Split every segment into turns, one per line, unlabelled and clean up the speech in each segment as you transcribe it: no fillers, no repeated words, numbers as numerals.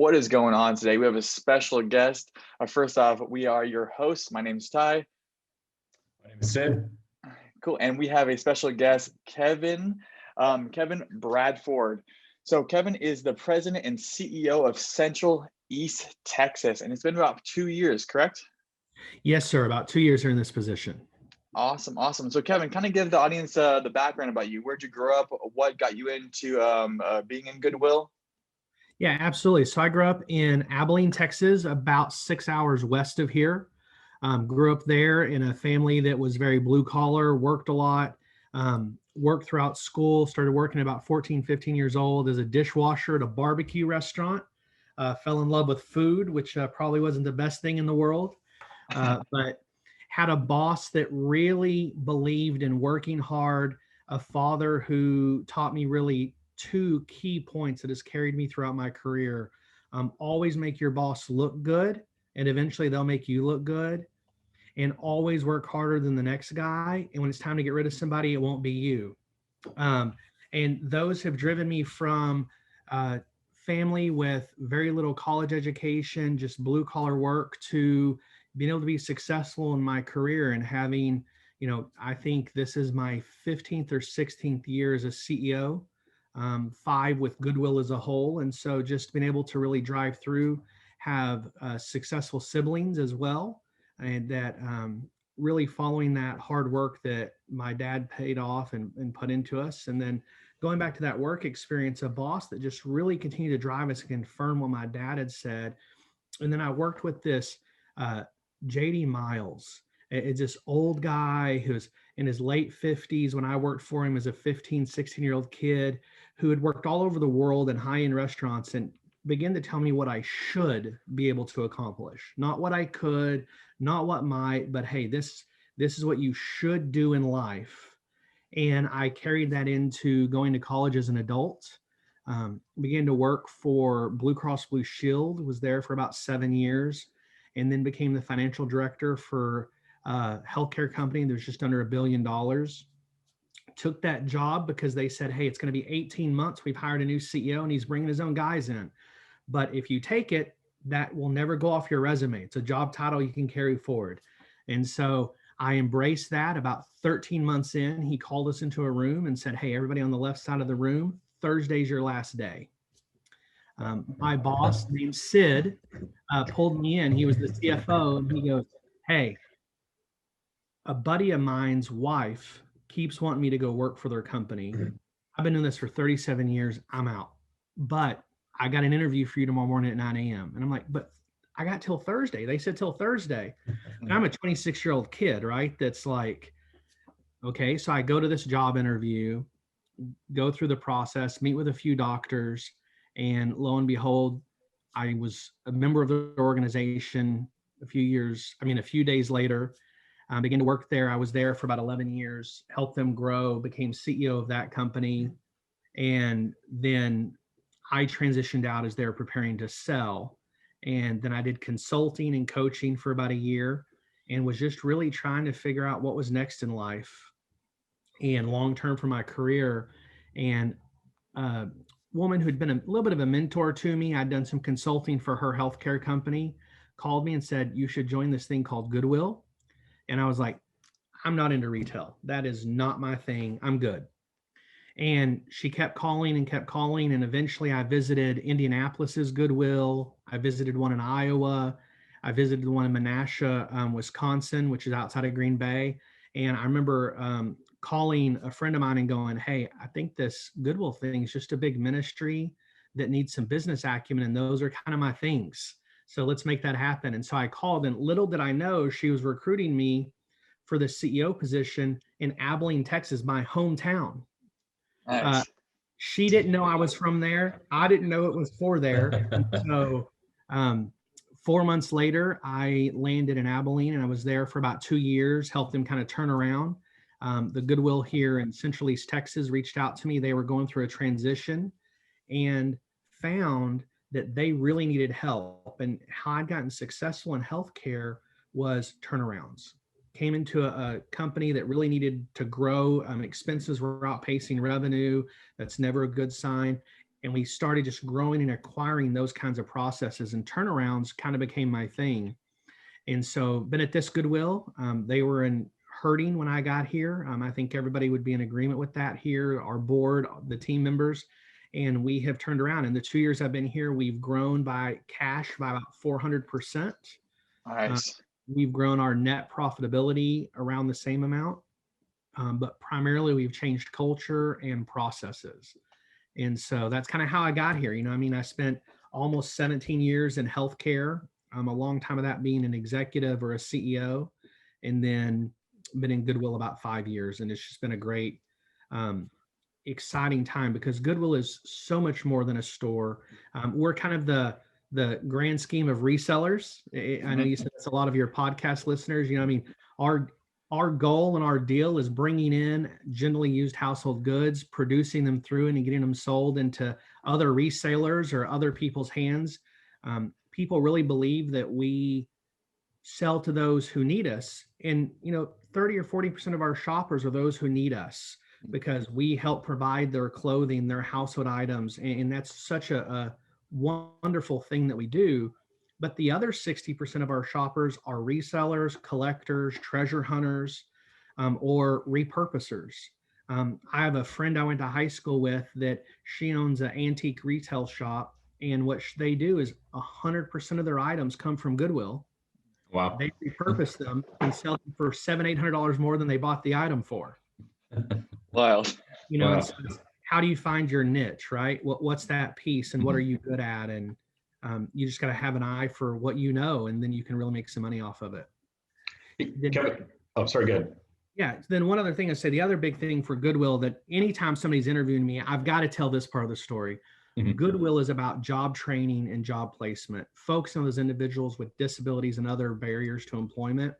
What is going on today? We have a special guest. First off, we are your hosts. My name is Ty.
My name is Sid.
Cool. And we have a special guest, Kevin Bradford. So Kevin is the president and CEO of Central East Texas, and it's been about 2 years, correct?
Yes, sir. About 2 years here in this position.
Awesome. So Kevin, kind of give the audience the background about you. Where'd you grow up? What got you into being in Goodwill?
Yeah, absolutely. So I grew up in Abilene, Texas, about 6 hours west of here. Grew up there in a family that was very blue collar, worked a lot, worked throughout school, started working at about 14, 15 years old as a dishwasher at a barbecue restaurant. Fell in love with food, which probably wasn't the best thing in the world, but had a boss that really believed in working hard, a father who taught me really two key points that has carried me throughout my career. Always make your boss look good, and eventually they'll make you look good. And always work harder than the next guy. And when it's time to get rid of somebody, it won't be you. And those have driven me from family with very little college education, just blue collar work, to being able to be successful in my career and having, I think this is my 15th or 16th year as a CEO, 5 with Goodwill as a whole. And so just being able to really drive through, have successful siblings as well. And that really following that hard work that my dad paid off and put into us. And then going back to that work experience, a boss that just really continued to drive us and confirm what my dad had said. And then I worked with this JD Miles. It's this old guy who's in his late 50s when I worked for him as a 15, 16-year-old kid who had worked all over the world in high-end restaurants and began to tell me what I should be able to accomplish. Not what I could, not what might, but hey, this is what you should do in life. And I carried that into going to college as an adult. Began to work for Blue Cross Blue Shield, was there for about 7 years, and then became the financial director for a healthcare company that was just under $1 billion. Took that job because they said, hey, it's going to be 18 months. We've hired a new CEO and he's bringing his own guys in. But if you take it, that will never go off your resume. It's a job title you can carry forward. And so I embraced that. About 13 months in, he called us into a room and said, hey, everybody on the left side of the room, Thursday's your last day. My boss named Sid pulled me in. He was the CFO, and he goes, hey, a buddy of mine's wife keeps wanting me to go work for their company. I've been doing this for 37 years. I'm out. But I got an interview for you tomorrow morning at 9 a.m. And I'm like, but I got till Thursday. They said till Thursday. And I'm a 26-year-old kid, right? That's like, okay. So I go to this job interview, go through the process, meet with a few doctors, and lo and behold, I was a member of the organization a few days later. I began to work there. I was there for about 11 years, helped them grow, became CEO of that company. And then I transitioned out as they were preparing to sell. And then I did consulting and coaching for about a year and was just really trying to figure out what was next in life and long-term for my career. And a woman who'd been a little bit of a mentor to me, I'd done some consulting for her healthcare company, called me and said, you should join this thing called Goodwill. And I was like, I'm not into retail. That is not my thing. I'm good. And she kept calling. And eventually I visited Indianapolis's Goodwill. I visited one in Iowa. I visited one in Menasha, Wisconsin, which is outside of Green Bay. And I remember calling a friend of mine and going, hey, I think this Goodwill thing is just a big ministry that needs some business acumen. And those are kind of my things. So let's make that happen. And so I called, and little did I know she was recruiting me for the CEO position in Abilene, Texas, my hometown.
Nice.
She didn't know I was from there. I didn't know it was for there. So 4 months later, I landed in Abilene, and I was there for about 2 years, helped them kind of turn around. The Goodwill here in Central East Texas reached out to me. They were going through a transition and found that they really needed help. And how I'd gotten successful in healthcare was turnarounds. Came into a company that really needed to grow. Expenses were outpacing revenue. That's never a good sign. And we started just growing and acquiring those kinds of processes, and turnarounds kind of became my thing. And so been at this Goodwill. They were in hurting when I got here. I think everybody would be in agreement with that here, our board, the team members. And we have turned around. In the 2 years I've been here, we've grown by cash by about 400%.
Nice.
We've grown our net profitability around the same amount. But primarily we've changed culture and processes. And so that's kind of how I got here. I spent almost 17 years in healthcare, a long time of that being an executive or a CEO, and then been in Goodwill about 5 years. And it's just been a great, exciting time, because Goodwill is so much more than a store. We're kind of the grand scheme of resellers. I know you said that's a lot of your podcast listeners. Our goal and our deal is bringing in generally used household goods, producing them through and getting them sold into other resellers or other people's hands. People really believe that we sell to those who need us. And, 30 or 40% of our shoppers are those who need us, because we help provide their clothing, their household items. And that's such a wonderful thing that we do. But the other 60% of our shoppers are resellers, collectors, treasure hunters, or repurposers. I have a friend I went to high school with that she owns an antique retail shop, and what they do is 100% of their items come from Goodwill.
Wow.
They repurpose them and sell them for $700-800 more than they bought the item for.
Wild.
Wow.
So how do you find your niche, right? What's that piece, and what are you good at? And you just got to have an eye for what and then you can really make some money off of it.
Kevin, sorry, go ahead.
Yeah. Then one other thing I say, the other big thing for Goodwill, that anytime somebody's interviewing me, I've got to tell this part of the story. Goodwill is about job training and job placement, focusing on those individuals with disabilities and other barriers to employment.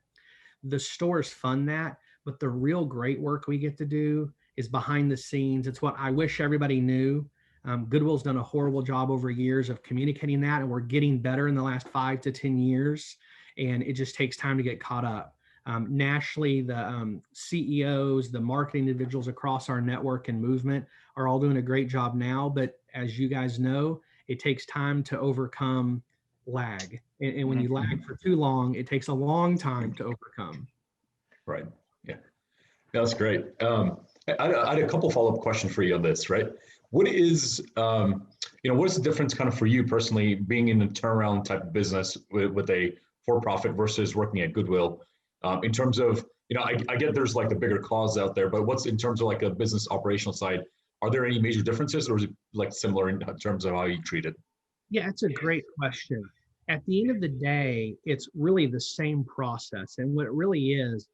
The stores fund that, but the real great work we get to do is behind the scenes. It's what I wish everybody knew. Goodwill's done a horrible job over years of communicating that, and we're getting better in the last 5 to 10 years. And it just takes time to get caught up. Nationally, the CEOs, the marketing individuals across our network and movement are all doing a great job now. But as you guys know, it takes time to overcome lag. And when you lag for too long, it takes a long time to overcome.
Right. Yeah. That's great. I had a couple follow-up questions for you on this, right? What is, what is the difference kind of for you personally, being in a turnaround type of business with a for-profit versus working at Goodwill, in terms of, I get there's like the bigger cause out there, but what's in terms of like a business operational side, are there any major differences, or is it like similar in terms of how you treat it?
Yeah, it's a great question. At the end of the day, it's really the same process. And what it really is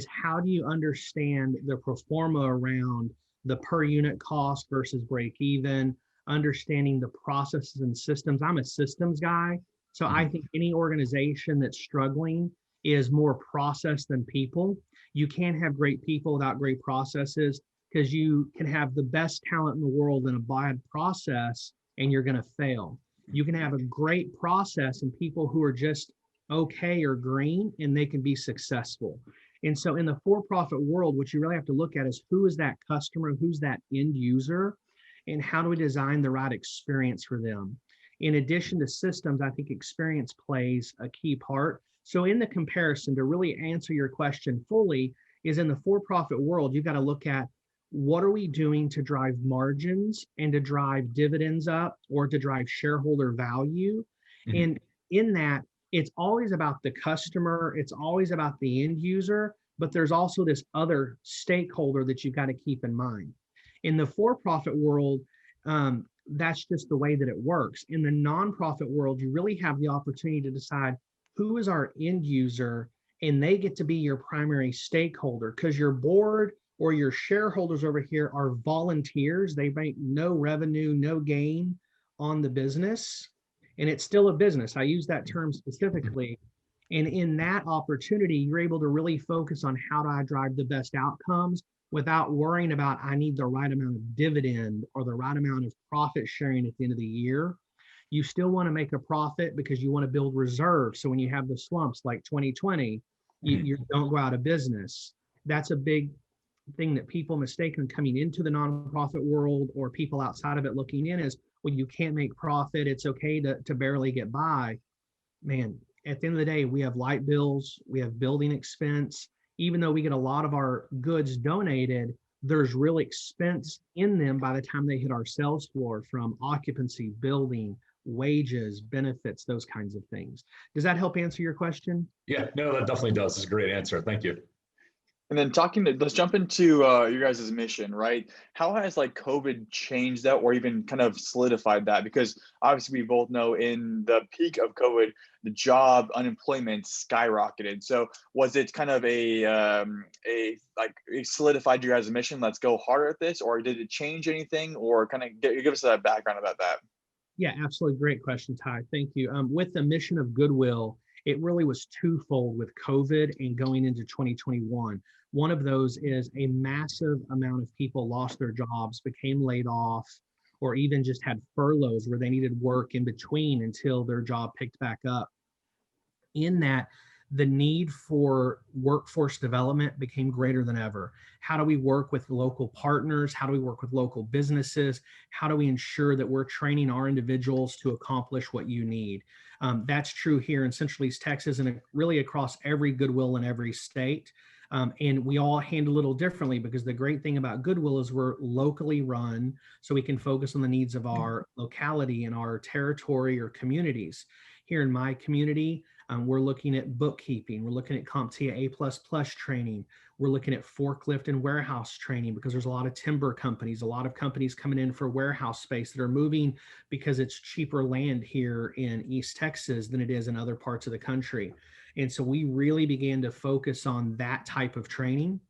how do you understand the pro forma around the per unit cost versus break even, understanding the processes and systems. I'm a systems guy. So I think any organization that's struggling is more process than people. You can't have great people without great processes, because you can have the best talent in the world in a bad process and you're going to fail. You can have a great process and people who are just okay or green, and they can be successful. And so in the for-profit world, what you really have to look at is who is that customer, who's that end user, and how do we design the right experience for them? In addition to systems, I think experience plays a key part. So in the comparison, to really answer your question fully, is in the for-profit world, you've got to look at what are we doing to drive margins and to drive dividends up or to drive shareholder value. And in that, it's always about the customer, it's always about the end user, but there's also this other stakeholder that you've got to keep in mind. In the for-profit world, that's just the way that it works. In the nonprofit world, you really have the opportunity to decide who is our end user, and they get to be your primary stakeholder, because your board or your shareholders over here are volunteers. They make no revenue, no gain on the business, and it's still a business. I use that term specifically. And in that opportunity, you're able to really focus on how do I drive the best outcomes without worrying about I need the right amount of dividend or the right amount of profit sharing at the end of the year. You still want to make a profit because you want to build reserves. So when you have the slumps like 2020, you don't go out of business. That's a big thing that people mistake when coming into the nonprofit world, or people outside of it looking in, is well, you can't make profit. It's okay to barely get by. Man, at the end of the day, we have light bills, we have building expense. Even though we get a lot of our goods donated, there's real expense in them by the time they hit our sales floor, from occupancy, building, wages, benefits, those kinds of things. Does that help answer your question?
Yeah, no, that definitely does. It's a great answer. Thank you.
And then let's jump into your guys' mission, right? How has like COVID changed that, or even kind of solidified that? Because obviously we both know in the peak of COVID, the job unemployment skyrocketed. So was it kind of it solidified your guys' mission? Let's go harder at this, or did it change anything, or kind of give us a background about that?
Yeah, absolutely. Great question, Ty. Thank you. With the mission of Goodwill, it really was twofold with COVID and going into 2021. One of those is a massive amount of people lost their jobs, became laid off, or even just had furloughs where they needed work in between until their job picked back up. In that, the need for workforce development became greater than ever. How do we work with local partners? How do we work with local businesses? How do we ensure that we're training our individuals to accomplish what you need? That's true here in Central East Texas and really across every Goodwill in every state. And we all handle it a little differently, because the great thing about Goodwill is we're locally run, so we can focus on the needs of our locality and our territory or communities. Here in my community, we're looking at bookkeeping. We're looking at CompTIA A++ training. We're looking at forklift and warehouse training, because there's a lot of timber companies, a lot of companies coming in for warehouse space that are moving because it's cheaper land here in East Texas than it is in other parts of the country. And so we really began to focus on that type of training.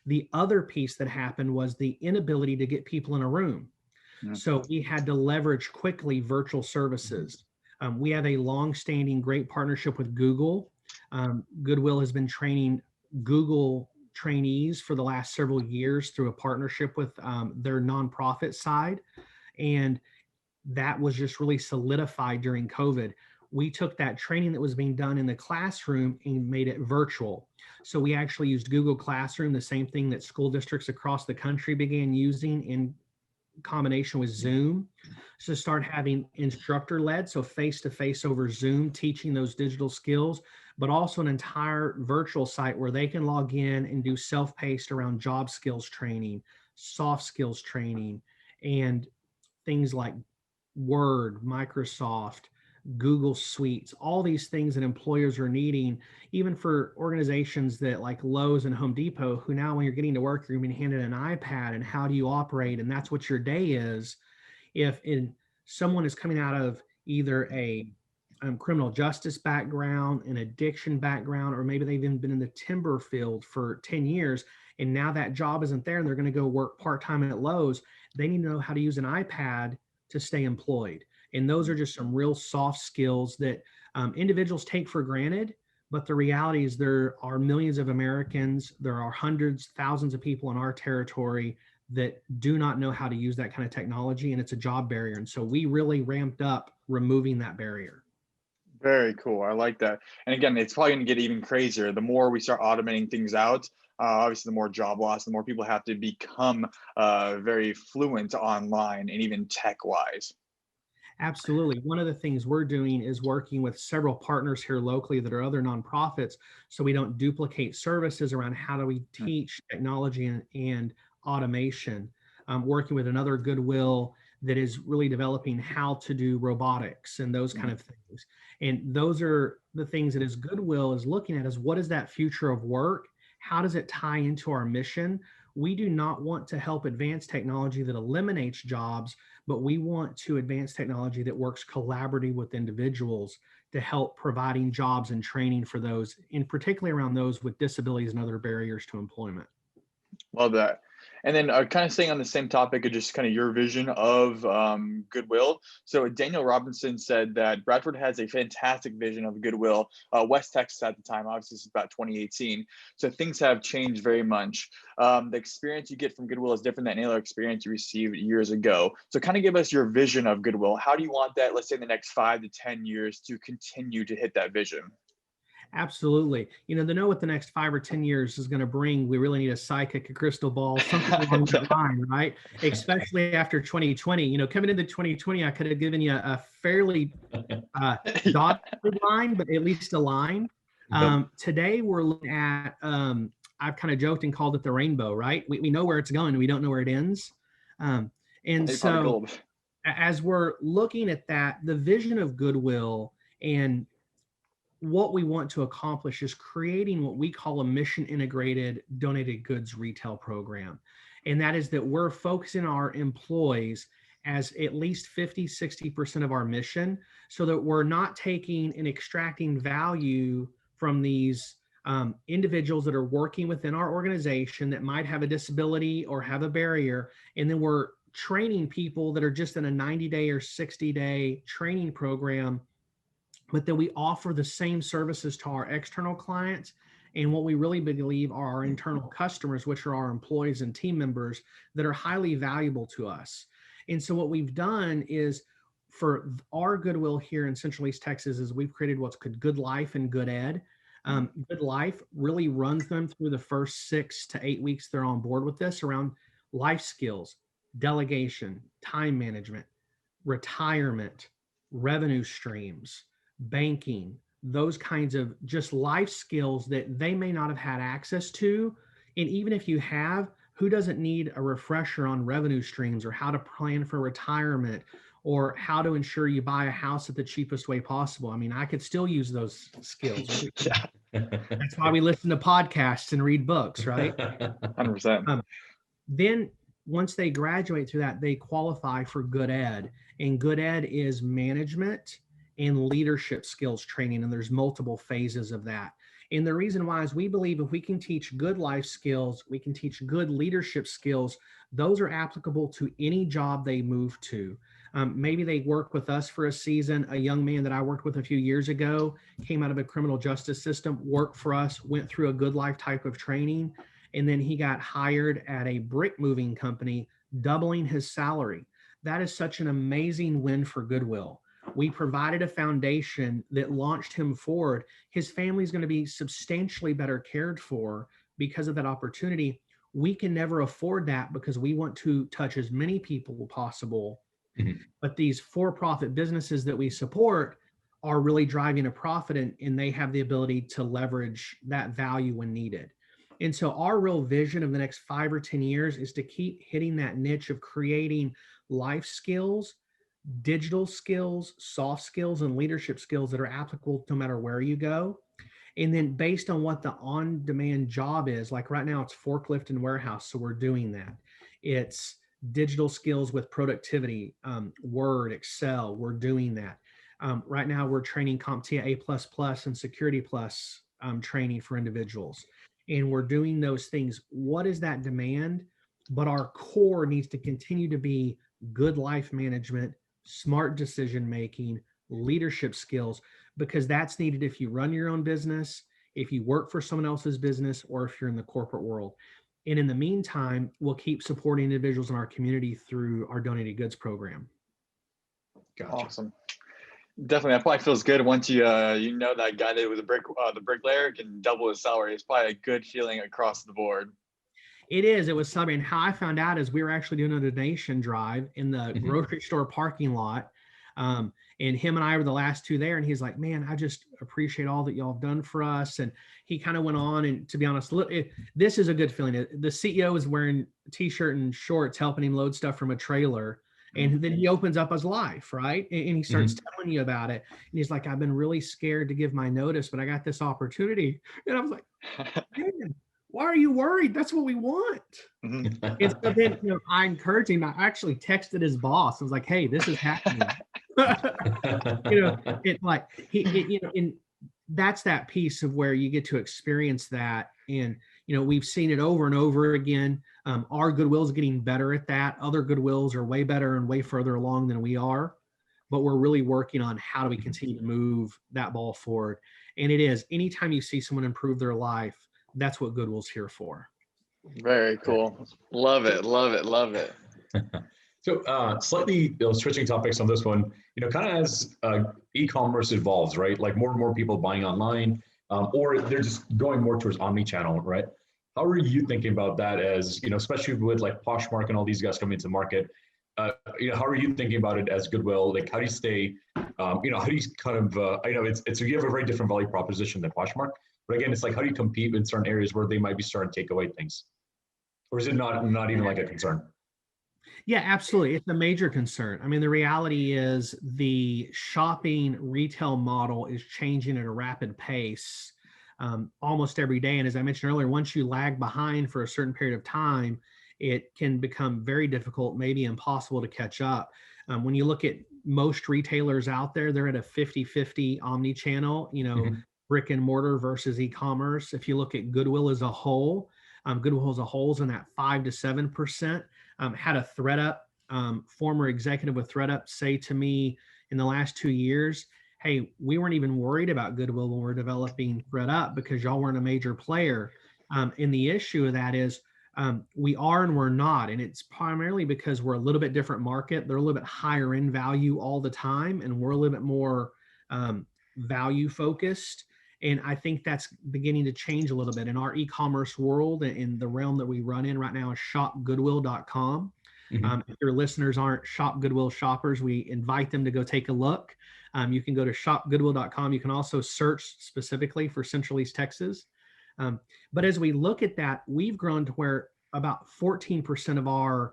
The other piece that happened was the inability to get people in a room. So we had to leverage quickly virtual services. We have a long-standing great partnership with Google. Goodwill has been training Google trainees for the last several years through a partnership with their nonprofit side. And that was just really solidified during COVID. We took that training that was being done in the classroom and made it virtual. So we actually used Google Classroom, the same thing that school districts across the country began using in combination with Zoom. So start having instructor led, so face-to-face over Zoom, teaching those digital skills, but also an entire virtual site where they can log in and do self-paced around job skills training, soft skills training, and things like Word, Microsoft, Google Suites, all these things that employers are needing, even for organizations that like Lowe's and Home Depot, who now when you're getting to work, you're being handed an iPad and how do you operate? And that's what your day is. If someone is coming out of either a criminal justice background, an addiction background, or maybe they've even been in the timber field for 10 years, and now that job isn't there and they're going to go work part-time at Lowe's, they need to know how to use an iPad to stay employed. And those are just some real soft skills that individuals take for granted. But the reality is there are millions of Americans, there are hundreds, thousands of people in our territory that do not know how to use that kind of technology, and it's a job barrier. And so we really ramped up removing that barrier.
Very cool. I like that. And again, it's probably going to get even crazier. The more we start automating things out, obviously, the more job loss, the more people have to become very fluent online and even tech wise.
Absolutely. One of the things we're doing is working with several partners here locally that are other nonprofits, so we don't duplicate services around how do we teach technology and automation. Working with another Goodwill that is really developing how to do robotics and those kind of things. And those are the things that as Goodwill is looking at is what is that future of work? How does it tie into our mission? We do not want to help advance technology that eliminates jobs, but we want to advance technology that works collaboratively with individuals to help providing jobs and training for those, and particularly around those with disabilities and other barriers to employment.
Love that. And then kind of staying on the same topic of just kind of your vision of Goodwill. So Daniel Robinson said that Bradford has a fantastic vision of Goodwill, West Texas at the time. Obviously, this is about 2018. So things have changed very much. The experience you get from Goodwill is different than any other experience you received years ago. So kind of give us your vision of Goodwill. How do you want that, let's say in the next 5 to 10 years, to continue to hit that vision?
Absolutely. To know what the next 5 or 10 years is going to bring, we really need a psychic, a crystal ball, something along that line, right? Especially after 2020. Coming into 2020, I could have given you a fairly dotted line, but at least a line. Today, we're looking at, I've kind of joked and called it the rainbow, right? We know where it's going, we don't know where it ends. And so, as we're looking at that, the vision of Goodwill and what we want to accomplish is creating what we call a mission integrated donated goods retail program. And that is that we're focusing our employees as at least 50-60% of our mission, so that we're not taking and extracting value from these individuals that are working within our organization that might have a disability or have a barrier. And then we're training people that are just in a 90-day or 60-day training program, but that we offer the same services to our external clients and what we really believe are our internal customers, which are our employees and team members that are highly valuable to us. And so what we've done is, for our Goodwill here in Central East Texas, is we've created what's called Good Life and Good Ed. Good Life really runs them through the first 6 to 8 weeks they're on board with this around life skills, delegation, time management, retirement, revenue streams, banking, those kinds of just life skills that they may not have had access to. And even if you have, who doesn't need a refresher on revenue streams, or how to plan for retirement, or how to ensure you buy a house at the cheapest way possible? I mean, I could still use those skills. That's why we listen to podcasts and read books, right?
100%.
Then once they graduate through that, they qualify for Good Ed. And Good Ed is management and leadership skills training. And there's multiple phases of that. And the reason why is we believe if we can teach good life skills, we can teach good leadership skills, those are applicable to any job they move to. Maybe they work with us for a season. A young man that I worked with a few years ago came out of a criminal justice system, worked for us, went through a good life type of training, and then he got hired at a brick moving company, doubling his salary. That is such an amazing win for Goodwill. We provided a foundation that launched him forward. His family is going to be substantially better cared for because of that opportunity. We can never afford that because we want to touch as many people as possible. Mm-hmm. But these for-profit businesses that we support are really driving a profit, and they have the ability to leverage that value when needed. And so our real vision of the next 5 or 10 years is to keep hitting that niche of creating life skills, digital skills, soft skills, and leadership skills that are applicable no matter where you go. And then based on what the on-demand job is, like right now it's forklift and warehouse, so we're doing that. It's digital skills with productivity, Word, Excel, we're doing that. Right now we're training CompTIA A++ and Security Plus training for individuals. And we're doing those things. What is that demand? But our core needs to continue to be good life management, smart decision-making, leadership skills, because that's needed if you run your own business, if you work for someone else's business, or if you're in the corporate world. And in the meantime, we'll keep supporting individuals in our community through our donated goods program.
Gotcha. Awesome. Definitely, that probably feels good once you know that guy that was the bricklayer can double his salary. It's probably a good feeling across the board.
It is. It was something. How I found out is we were actually doing a donation drive in the mm-hmm. grocery store parking lot. And him and I were the last two there. And he's like, man, I just appreciate all that y'all have done for us. And he kind of went on. And to be honest, this is a good feeling. The CEO is wearing a t-shirt and shorts, helping him load stuff from a trailer. And then he opens up his life, right? And he starts mm-hmm. telling you about it. And he's like, I've been really scared to give my notice, but I got this opportunity. And I was like, man, why are you worried? That's what we want. Mm-hmm. And so then, I encouraged him. I actually texted his boss. I was like, hey, this is happening. And that's that piece of where you get to experience that. And, we've seen it over and over again. Our Goodwill is getting better at that. Other Goodwills are way better and way further along than we are, but we're really working on how do we continue to move that ball forward. And it is, anytime you see someone improve their life, that's what Goodwill's here for.
Very cool. Love it. Love it. Love it.
So slightly switching topics on this one, kind of as e-commerce evolves, right? Like more and more people buying online, or they're just going more towards omni-channel, right? How are you thinking about that as, especially with like Poshmark and all these guys coming into the market? How are you thinking about it as Goodwill? Like, how do you stay, how do you kind of, I know it's you have a very different value proposition than Poshmark, but again, it's like, how do you compete in certain areas where they might be starting to take away things? Or is it not even like a concern?
Yeah, absolutely. It's a major concern. I mean, the reality is the shopping retail model is changing at a rapid pace almost every day. And as I mentioned earlier, once you lag behind for a certain period of time, it can become very difficult, maybe impossible to catch up. When you look at most retailers out there, they're at a 50-50 omni-channel, brick and mortar versus e-commerce. If you look at Goodwill as a whole, Goodwill as a whole is in that 5 to 7%. Had a ThredUp, former executive with ThredUp say to me in the last 2 years, hey, we weren't even worried about Goodwill when we're developing ThredUp because y'all weren't a major player. And the issue of that is we are and we're not. And it's primarily because we're a little bit different market. They're a little bit higher in value all the time. And we're a little bit more value focused. And I think that's beginning to change a little bit in our e-commerce world. In the realm that we run in right now is shopgoodwill.com. If your listeners aren't Shop Goodwill shoppers, we invite them to go take a look. You can go to shopgoodwill.com. You can also search specifically for Central East Texas. But as we look at that, we've grown to where about 14% of our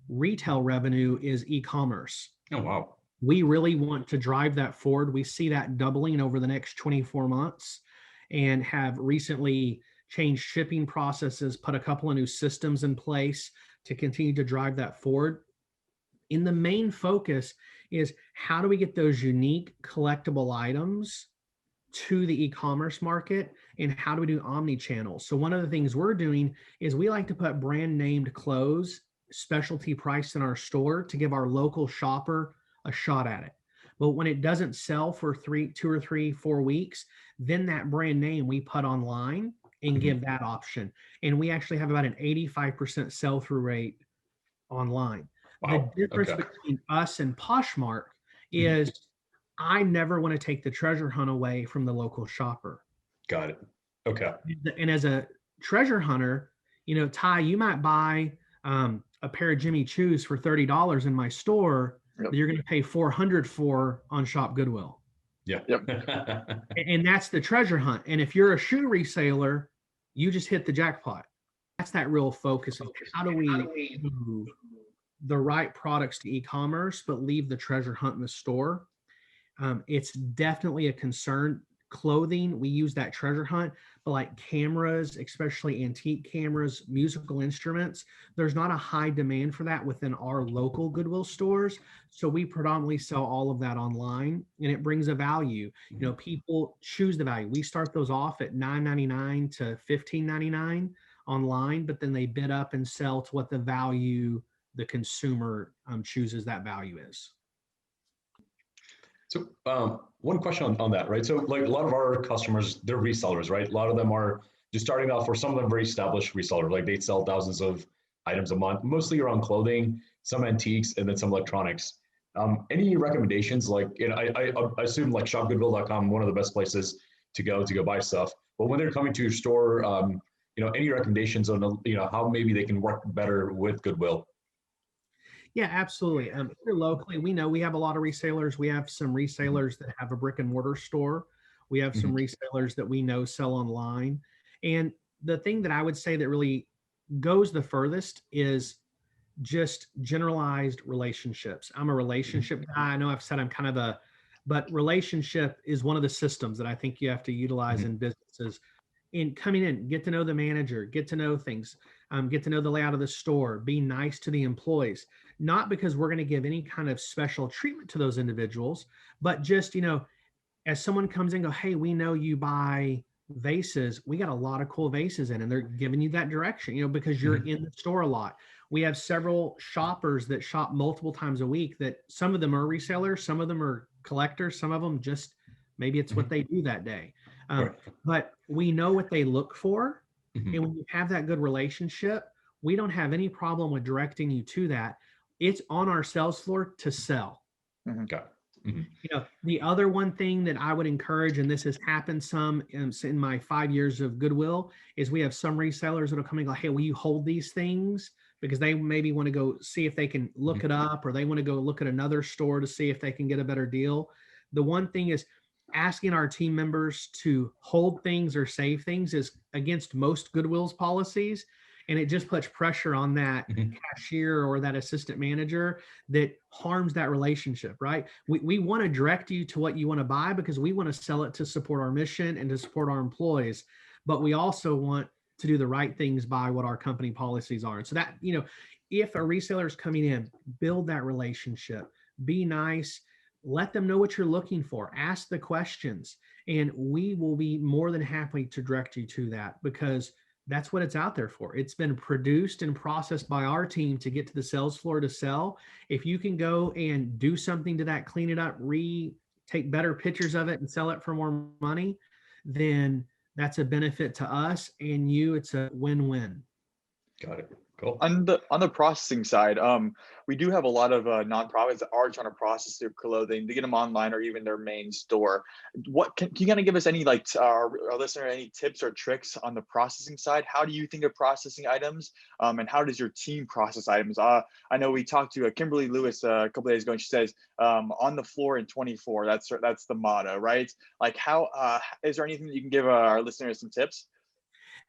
retail revenue is e-commerce.
Oh, wow.
We really want to drive that forward. We see that doubling over the next 24 months and have recently changed shipping processes, put a couple of new systems in place to continue to drive that forward. And the main focus is how do we get those unique collectible items to the e-commerce market and how do we do omni-channel? So one of the things we're doing is we like to put brand named clothes, specialty priced in our store to give our local shopper a shot at it. But when it doesn't sell for 2 or 3, 4 weeks, then that brand name we put online and give that option. And we actually have about an 85% sell-through rate online.
Wow.
The difference between us and Poshmark is I never want to take the treasure hunt away from the local shopper.
Got it. Okay.
And as a treasure hunter, Ty, you might buy a pair of Jimmy Choos for $30 in my store. Yep. That you're going to pay $400 for on Shop Goodwill.
Yeah.
Yep.
And that's the treasure hunt. And if you're a shoe reseller, you just hit the jackpot. That's that real focus of how do we move the right products to e-commerce, but leave the treasure hunt in the store. It's definitely a concern. Clothing, we use that treasure hunt, but like cameras, especially antique cameras, musical instruments, there's not a high demand for that within our local Goodwill stores. So we predominantly sell all of that online and it brings a value. People choose the value. We start those off at $9.99 to $15.99 online, but then they bid up and sell to what the value the consumer chooses that value is.
So one question on that, right? So like a lot of our customers, they're resellers, right? A lot of them are just starting off, or some of them very established resellers, like they sell thousands of items a month, mostly around clothing, some antiques, and then some electronics. Any recommendations? Like, I assume like shopgoodwill.com, one of the best places to go buy stuff. But when they're coming to your store, any recommendations on, how maybe they can work better with Goodwill?
Yeah, absolutely. Here locally, we know we have a lot of resellers. We have some resellers that have a brick and mortar store. We have some resellers that we know sell online. And the thing that I would say that really goes the furthest is just generalized relationships. I'm a relationship guy. I know I've said I'm kind of but relationship is one of the systems that I think you have to utilize in businesses. In coming in, get to know the manager, get to know things, get to know the layout of the store, be nice to the employees, not because we're going to give any kind of special treatment to those individuals, but just, as someone comes in, go, hey, we know you buy vases. We got a lot of cool vases in, and they're giving you that direction, because you're in the store a lot. We have several shoppers that shop multiple times a week that some of them are resellers, some of them are collectors, some of them just, maybe it's what they do that day. But we know what they look for. And when you have that good relationship, we don't have any problem with directing you to that. It's on our sales floor to sell.
Okay.
The other one thing that I would encourage, and this has happened some in my 5 years of Goodwill, is we have some resellers that'll come and go, hey, will you hold these things? Because they maybe want to go see if they can look it up, or they want to go look at another store to see if they can get a better deal. The one thing is asking our team members to hold things or save things is against most Goodwill's policies. And it just puts pressure on that cashier or that assistant manager that harms that relationship, right? We want to direct you to what you want to buy because we want to sell it to support our mission and to support our employees. But we also want to do the right things by what our company policies are. And so that, if a reseller is coming in, build that relationship, be nice, let them know what you're looking for, ask the questions, and we will be more than happy to direct you to that, because that's what it's out there for. It's been produced and processed by our team to get to the sales floor to sell. If you can go and do something to that, clean it up, take better pictures of it and sell it for more money, then that's a benefit to us and you. It's a win-win.
Got it. Cool.
On the processing side, we do have a lot of nonprofits that are trying to process their clothing to get them online or even their main store. What can you kind of give us any, like, our listener, any tips or tricks on the processing side? How do you think of processing items, and how does your team process items? I know we talked to Kimberly Lewis a couple of days ago, and she says on the floor in 24. That's the motto, right? Like, how is there anything that you can give our listeners some tips?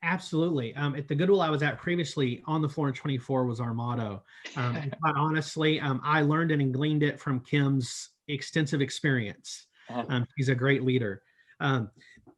Absolutely. At the Goodwill I was at previously, on the floor in 24 was our motto. And quite honestly, I learned it and gleaned it from Kim's extensive experience. He's a great leader.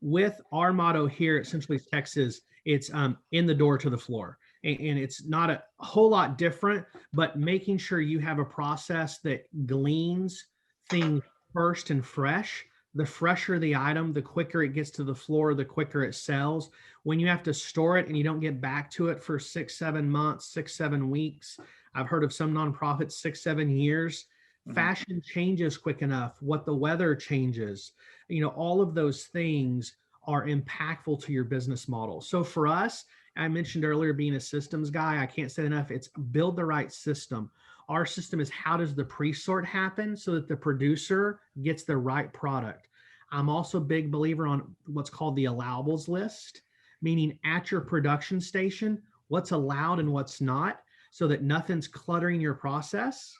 With our motto here at Central East Texas, it's in the door to the floor. And it's not a whole lot different, but making sure you have a process that gleans things first and fresh. The fresher the item, the quicker it gets to the floor, the quicker it sells. When you have to store it and you don't get back to it for 6, 7 months, 6, 7 weeks, I've heard of some nonprofits 6, 7 years. Fashion changes quick enough. What the weather changes, all of those things are impactful to your business model. So for us, I mentioned earlier being a systems guy. I can't say enough. It's build the right system. Our system is, how does the pre-sort happen so that the producer gets the right product? I'm also a big believer on what's called the allowables list, meaning at your production station, what's allowed and what's not, so that nothing's cluttering your process.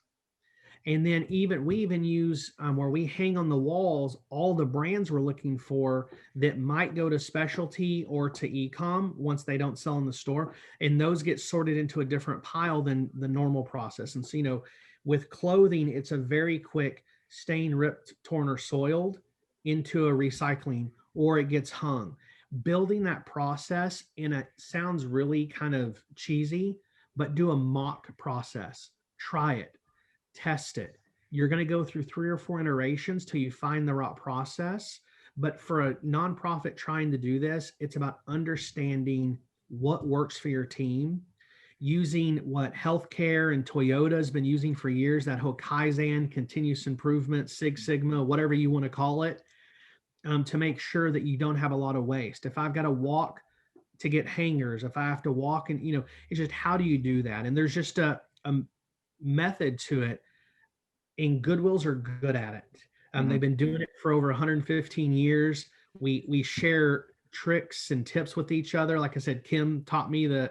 And then we even use where we hang on the walls all the brands we're looking for that might go to specialty or to e-com once they don't sell in the store. And those get sorted into a different pile than the normal process. And so, with clothing, it's a very quick stain, ripped, torn, or soiled into a recycling, or it gets hung. Building that process sounds really kind of cheesy, but do a mock process. Try it. Test it. You're going to go through 3 or 4 iterations till you find the right process. But for a nonprofit trying to do this, it's about understanding what works for your team, using what healthcare and Toyota has been using for years, that whole Kaizen, continuous improvement, Six Sigma, whatever you want to call it, to make sure that you don't have a lot of waste. If I've got to walk to get hangers, if I have to walk and, it's just, how do you do that? And there's just a method to it, and Goodwills are good at it. They've been doing it for over 115 years. We share tricks and tips with each other. Like I said, Kim taught me the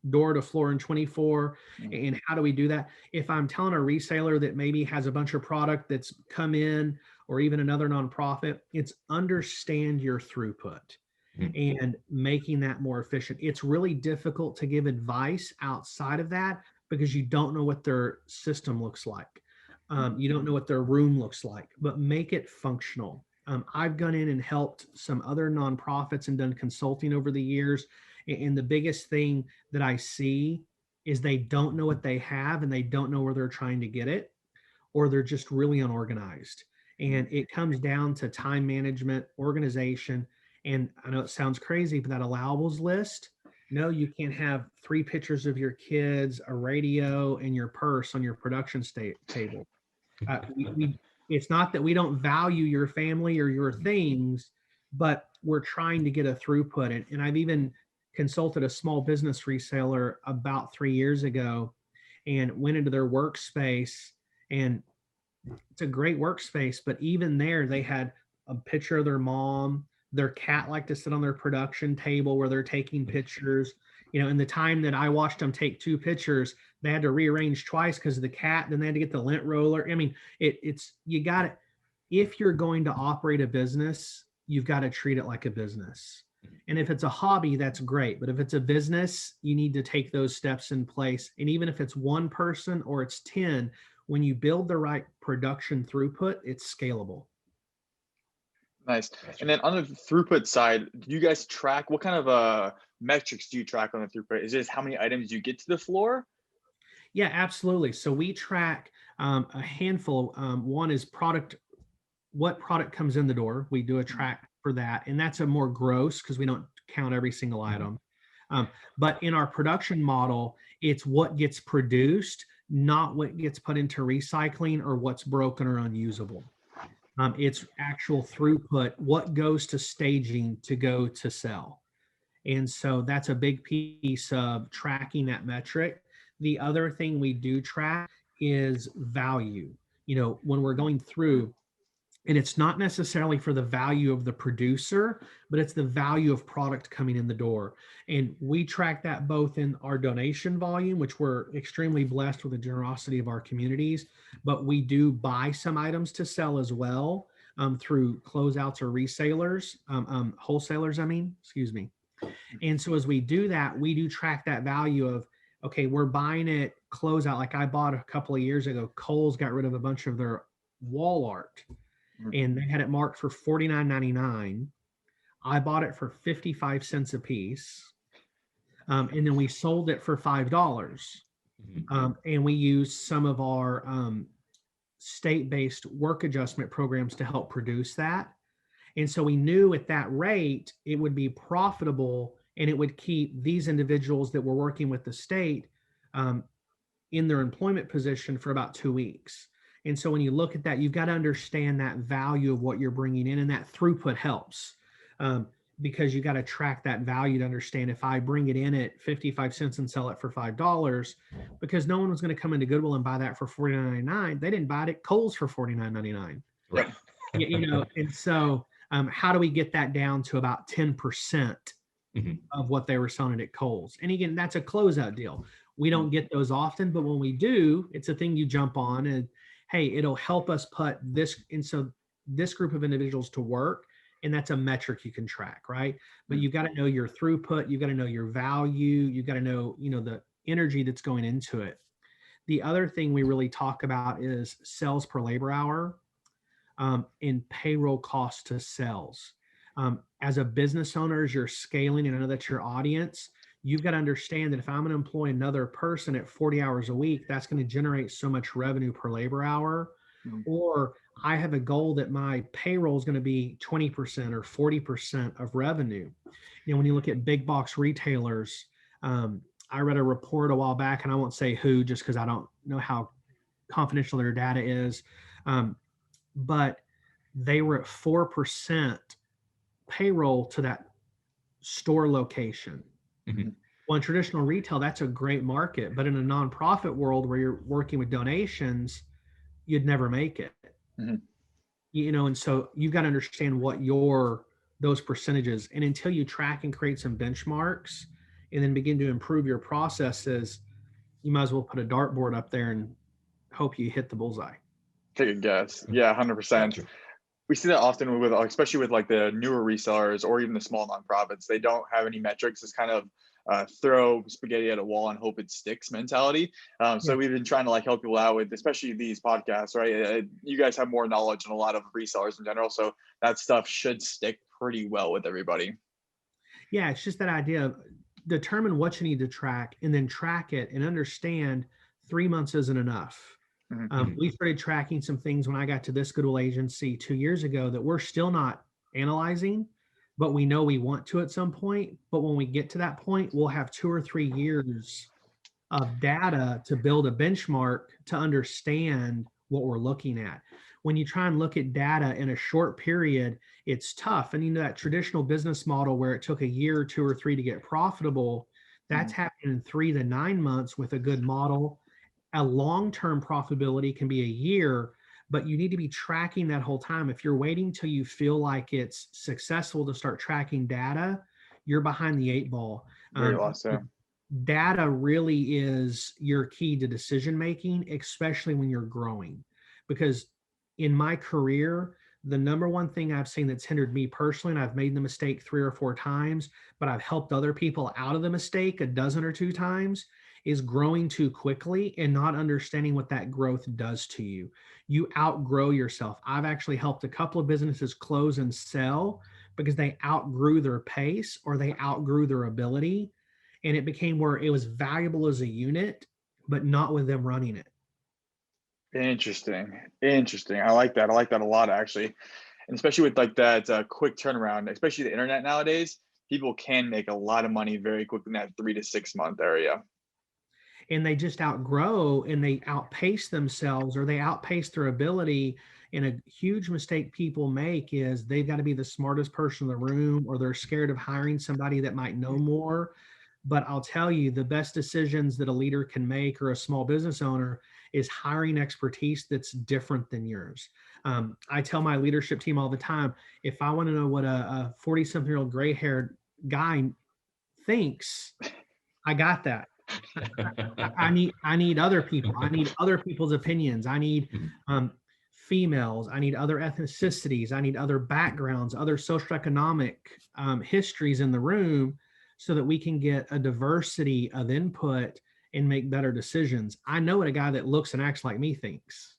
door to floor in 24. And how do we do that? If I'm telling a reseller that maybe has a bunch of product that's come in, or even another nonprofit, it's understand your throughput and making that more efficient. It's really difficult to give advice outside of that, because you don't know what their system looks like. You don't know what their room looks like, but make it functional. I've gone in and helped some other nonprofits and done consulting over the years. And the biggest thing that I see is they don't know what they have, and they don't know where they're trying to get it, or they're just really unorganized. And it comes down to time management, organization. And I know it sounds crazy, but that allowables list, no, you can't have 3 pictures of your kids, a radio, and your purse on your production table. It's not that we don't value your family or your things, but we're trying to get a throughput. And I've even consulted a small business reseller about 3 years ago, and went into their workspace, and it's a great workspace, but even there, they had a picture of their mom. Their cat liked to sit on their production table where they're taking pictures. You know, in the time that I watched them take 2 pictures, they had to rearrange twice because of the cat. Then they had to get the lint roller. I mean, it's you got to, if you're going to operate a business, you've got to treat it like a business. And if it's a hobby, that's great. But if it's a business, you need to take those steps in place. And even if it's one person or it's 10, when you build the right production throughput, it's scalable.
Nice. And then on the throughput side, do you guys track, what kind of metrics do you track on the throughput? Is this how many items you get to the floor?
Yeah, absolutely. So we track a handful. One is what product comes in the door. We do a track for that. And that's a more gross because we don't count every single item. But in our production model, it's what gets produced, not what gets put into recycling or what's broken or unusable. It's actual throughput, what goes to staging to go to sell. And so that's a big piece of tracking that metric. The other thing we do track is value. You know, when we're going through, and it's not necessarily for the value of the producer, but it's the value of product coming in the door. And we track that both in our donation volume, which we're extremely blessed with the generosity of our communities, but we do buy some items to sell as well through closeouts or resellers, wholesalers, excuse me. And so as we do that, we do track that value of, okay, we're buying it closeout. Like I bought a couple of years ago, Kohl's got rid of a bunch of their wall art and they had it marked for $49.99. I bought it for 55 cents a piece. And then we sold it for $5. And we used some of our state-based work adjustment programs to help produce that. And so we knew at that rate, it would be profitable and it would keep these individuals that were working with the state in their employment position for about 2 weeks. And so when you look at that, you've got to understand that value of what you're bringing in, and that throughput helps because you got to track that value to understand if I bring it in at 55 cents and sell it for $5, because no one was going to come into Goodwill and buy that for $49.99. They didn't buy it at Kohl's for $49.99.
Right.
You know, and so how do we get that down to about 10% of what they were selling at Kohl's? And again, that's a closeout deal. We don't get those often, but when we do, it's a thing you jump on and, hey, it'll help us put this, and so this group of individuals to work, and that's a metric you can track, right? But you've got to know your throughput, you've got to know your value, you've got to know, you know, the energy that's going into it. The other thing we really talk about is sales per labor hour and payroll cost to sales. As a business owner, as you're scaling, and I know that's your audience, you've got to understand that if I'm going to employ another person at 40 hours a week, that's going to generate so much revenue per labor hour. Or I have a goal that my payroll is going to be 20% or 40% of revenue. You know, when you look at big box retailers, I read a report a while back, and I won't say who just because I don't know how confidential their data is, but they were at 4% payroll to that store location. Well, in traditional retail, that's a great market, but in a nonprofit world where you're working with donations, you'd never make it. You know, and so you've got to understand what those percentages, and until you track and create some benchmarks and then begin to improve your processes, you might as well put a dartboard up there and hope you hit the bullseye.
Take a guess. Yeah, 100%. We see that often with, especially with like the newer resellers or even the small nonprofits. They don't have any metrics. It's kind of throw spaghetti at a wall and hope it sticks mentality. So we've been trying to like help people out with, especially these podcasts, right? You guys have more knowledge than a lot of resellers in general. So that stuff should stick pretty well with everybody.
Yeah, it's just that idea of determine what you need to track and then track it and understand 3 months isn't enough. We started tracking some things when I got to this Goodwill agency 2 years ago that we're still not analyzing, but we know we want to at some point. But when we get to that point, we'll have 2 or 3 years of data to build a benchmark to understand what we're looking at. When you try and look at data in a short period, it's tough. And you know, that traditional business model where it took a year or 2 or 3 to get profitable, that's happening in 3 to 9 months with a good model. A long-term profitability can be a year, but you need to be tracking that whole time. If you're waiting till you feel like it's successful to start tracking data, you're behind the eight ball.
Very well said.
Data really is your key to decision making, especially when you're growing. Because in my career, the number one thing I've seen that's hindered me personally, and I've made the mistake 3 or 4 times, but I've helped other people out of the mistake a dozen or 2 times, is growing too quickly and not understanding what that growth does to you. You outgrow yourself. I've actually helped a couple of businesses close and sell because they outgrew their pace or they outgrew their ability. And it became where it was valuable as a unit, but not with them running it.
Interesting. Interesting. I like that. I like that a lot, actually. And especially with like that quick turnaround, especially the internet nowadays, people can make a lot of money very quickly in that 3 to 6 month area.
And they just outgrow and they outpace themselves or they outpace their ability. And a huge mistake people make is they've got to be the smartest person in the room, or they're scared of hiring somebody that might know more. But I'll tell you, the best decisions that a leader can make, or a small business owner, is hiring expertise that's different than yours. I tell my leadership team all the time, if I want to know what a 40-something-year-old gray-haired guy thinks, I got that. I need other people. I need other people's opinions. I need females. I need other ethnicities. I need other backgrounds, other socioeconomic histories in the room, so that we can get a diversity of input and make better decisions. I know what a guy that looks and acts like me thinks.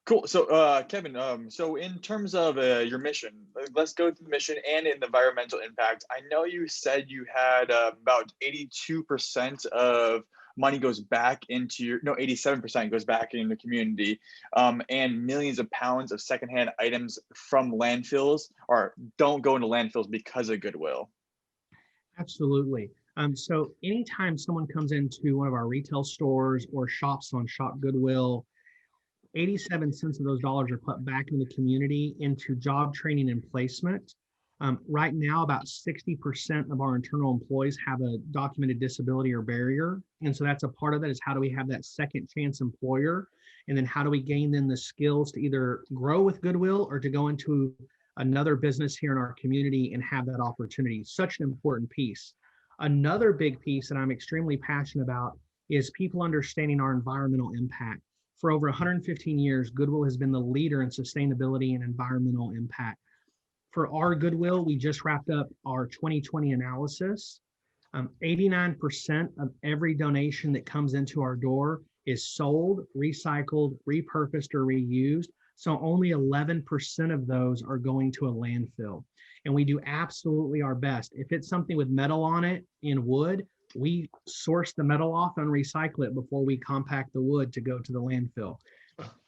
Cool. So, Kevin, so in terms of your mission, let's go to the mission and in the environmental impact. I know you said you had about 82% of money goes back into your, no, 87% goes back in the community, and millions of pounds of secondhand items from landfills or don't go into landfills because of Goodwill.
Absolutely. So anytime someone comes into one of our retail stores or shops on Shop Goodwill, 87 cents of those dollars are put back in the community into job training and placement. Right now, about 60% of our internal employees have a documented disability or barrier. And so that's a part of it, is how do we have that second chance employer? And then how do we gain them the skills to either grow with Goodwill or to go into another business here in our community and have that opportunity? Such an important piece. Another big piece that I'm extremely passionate about is people understanding our environmental impact. For over 115 years, Goodwill has been the leader in sustainability and environmental impact. For our Goodwill, we just wrapped up our 2020 analysis. 89% of every donation that comes into our door is sold, recycled, repurposed, or reused. So only 11% of those are going to a landfill. And we do absolutely our best. If it's something with metal on it in wood, we source the metal off and recycle it before we compact the wood to go to the landfill.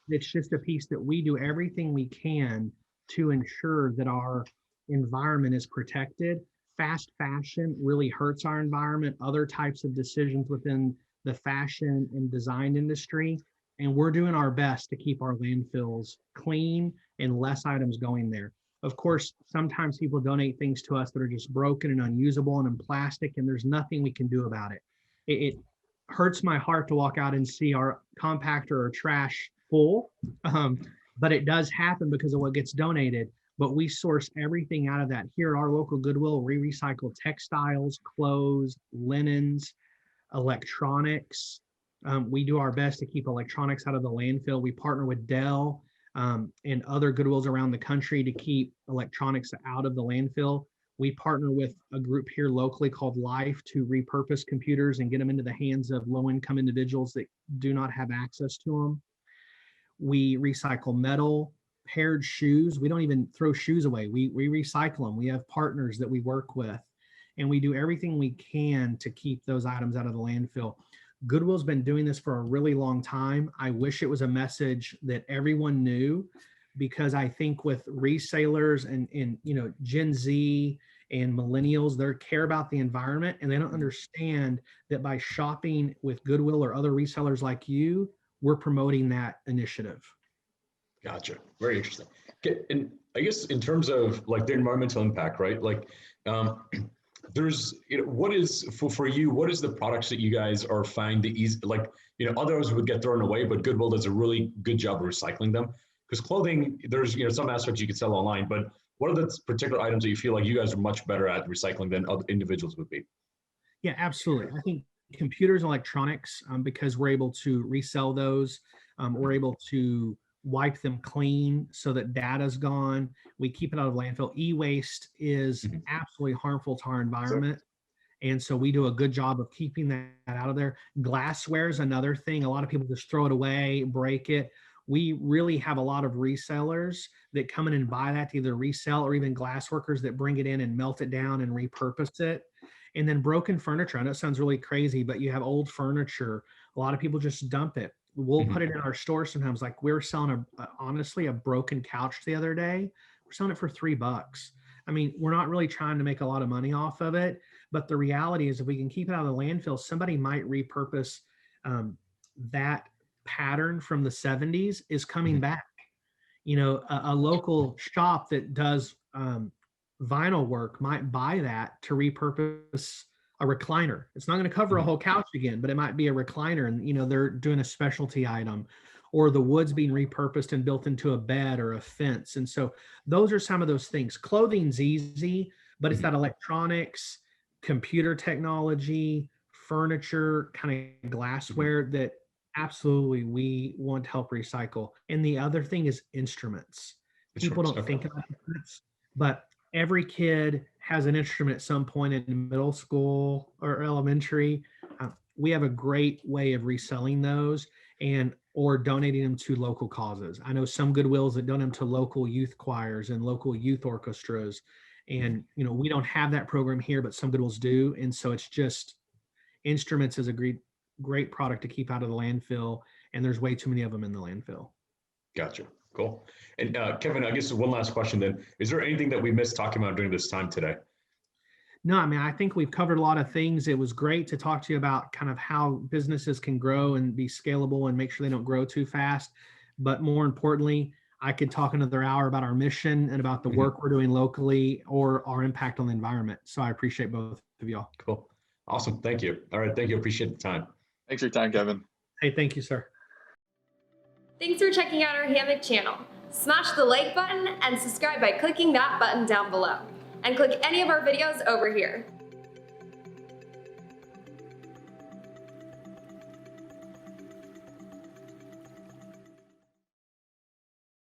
It's just a piece that we do everything we can to ensure that our environment is protected. Fast fashion really hurts our environment, other types of decisions within the fashion and design industry. And we're doing our best to keep our landfills clean and less items going there. Of course, sometimes people donate things to us that are just broken and unusable and in plastic, and there's nothing we can do about it. It hurts my heart to walk out and see our compactor or trash full, but it does happen because of what gets donated. But we source everything out of that. Here at our local Goodwill, we recycle textiles, clothes, linens, electronics. We do our best to keep electronics out of the landfill. We partner with Dell and other Goodwills around the country to keep electronics out of the landfill. We partner with a group here locally called Life to repurpose computers and get them into the hands of low-income individuals that do not have access to them. We recycle metal, paired shoes. We don't even throw shoes away. We recycle them. We have partners that we work with, and we do everything we can to keep those items out of the landfill. Goodwill's been doing this for a really long time. I wish it was a message that everyone knew, because I think with resellers and Gen Z and millennials, they care about the environment, and they don't understand that by shopping with Goodwill or other resellers like you, we're promoting that initiative.
Gotcha. Very interesting. Okay. And I guess in terms of like the environmental impact, right? Like, there's, what is for you, what is the products that you guys are finding the easy, like, others would get thrown away, but Goodwill does a really good job of recycling them. Because clothing, there's, some aspects you could sell online, but what are the particular items that you feel like you guys are much better at recycling than other individuals would be?
Yeah, absolutely. I think computers and electronics, because we're able to resell those, we're able to wipe them clean so that data's gone. We keep it out of landfill. E-waste is absolutely harmful to our environment. And so we do a good job of keeping that out of there. Glassware is another thing. A lot of people just throw it away, break it. We really have a lot of resellers that come in and buy that to either resell, or even glass workers that bring it in and melt it down and repurpose it. And then broken furniture. I know it sounds really crazy, but you have old furniture. A lot of people just dump it. We'll put it in our store sometimes. Like we were selling honestly a broken couch the other day. We're selling it for $3. I mean, we're not really trying to make a lot of money off of it, but the reality is if we can keep it out of the landfill, somebody might repurpose that pattern from the 70s is coming back. A local shop that does vinyl work might buy that to repurpose a recliner. It's not going to cover a whole couch again, but it might be a recliner, and they're doing a specialty item, or the wood's being repurposed and built into a bed or a fence. And so those are some of those things. Clothing's easy, but it's that electronics, computer technology, furniture, kind of glassware that absolutely we want to help recycle. And the other thing is instruments. People don't think about instruments, but every kid has an instrument at some point in middle school or elementary. We have a great way of reselling those or donating them to local causes. I know some Goodwills that donate them to local youth choirs and local youth orchestras. And, we don't have that program here, but some Goodwills do. And so it's just instruments is a great product to keep out of the landfill. And there's way too many of them in the landfill.
Gotcha. Cool. And Kevin, I guess one last question then. Is there anything that we missed talking about during this time today?
No, I mean, I think we've covered a lot of things. It was great to talk to you about kind of how businesses can grow and be scalable and make sure they don't grow too fast. But more importantly, I could talk another hour about our mission and about the work we're doing locally or our impact on the environment. So I appreciate both of y'all.
Cool. Awesome. Thank you. All right. Thank you. Appreciate the time.
Thanks for your time, Kevin.
Hey, thank you, sir.
Thanks for checking out our HAMMOQ channel. Smash the like button and subscribe by clicking that button down below. And click any of our videos over here.